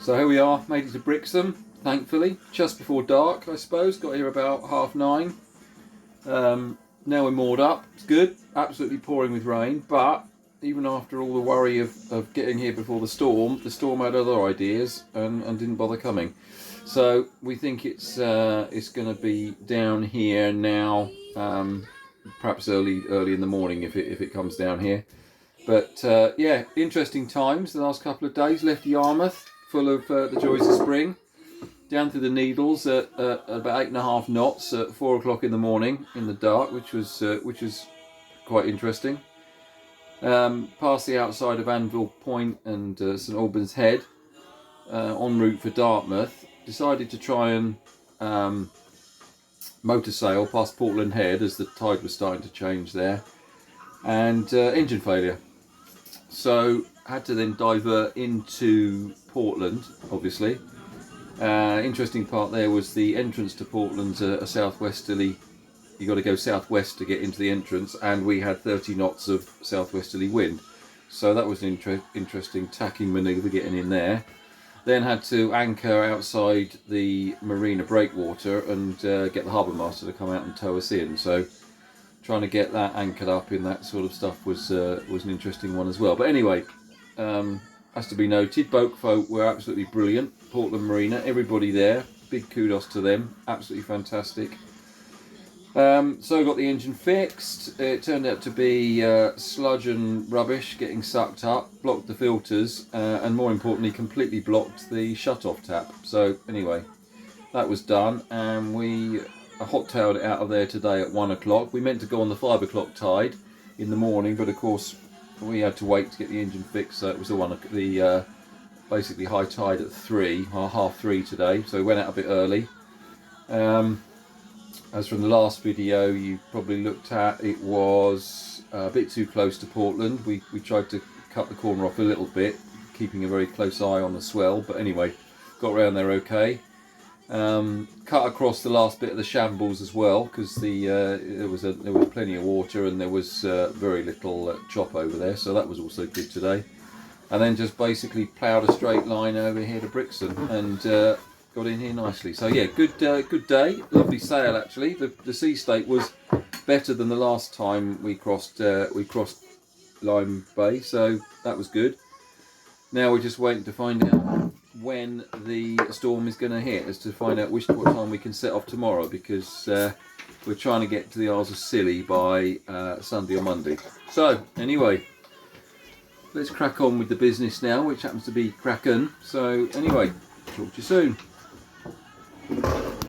So here we are, made it to Brixham, thankfully, just before dark I suppose, got here about 9:30. Now we're moored up, it's good, absolutely pouring with rain, but even after all the worry of getting here before the storm had other ideas and didn't bother coming. So we think it's going to be down here now, perhaps early in the morning if it comes down here. But yeah, interesting times the last couple of days. Left Yarmouth full of the joys of spring, down through the Needles at about 8.5 knots at 4 o'clock in the morning in the dark, which was quite interesting. Past the outside of Anvil Point and St Albans Head, en route for Dartmouth. Decided to try and motor sail past Portland Head as the tide was starting to change there, and engine failure. So had to then divert into Portland, obviously. Interesting part there was the entrance to Portland's a southwesterly. You got to go southwest to get into the entrance, and we had 30 knots of southwesterly wind. So that was an interesting tacking manoeuvre getting in there. Then had to anchor outside the marina breakwater and get the harbour master to come out and tow us in. So trying to get that anchored up in that sort of stuff was an interesting one as well. But anyway, has to be noted, boat folk were absolutely brilliant. Portland Marina, everybody there, big kudos to them, absolutely fantastic. So I got the engine fixed. It turned out to be sludge and rubbish getting sucked up, blocked the filters, and more importantly completely blocked the shut-off tap. So anyway, that was done, and we hot-tailed it out of there today at 1 o'clock. We meant to go on the 5 o'clock tide in the morning, but of course we had to wait to get the engine fixed, so it was the basically high tide at 3 or half 3 today, so we went out a bit early. As from the last video you probably looked at, it was a bit too close to Portland. We tried to cut the corner off a little bit, keeping a very close eye on the swell, but anyway, got around there okay. Cut across the last bit of the shambles as well, because there was plenty of water and there was very little chop over there, so that was also good today. And then just basically ploughed a straight line over here to Brixham and got in here nicely. So yeah, good day, lovely sail actually. The sea state was better than the last time we crossed Lime Bay, so that was good. Now we're just waiting to find out when the storm is going to hit, as to find out what time we can set off tomorrow, because we're trying to get to the Isles of Scilly by Sunday or Monday. So anyway, let's crack on with the business now, which happens to be cracking. So anyway, talk to you soon.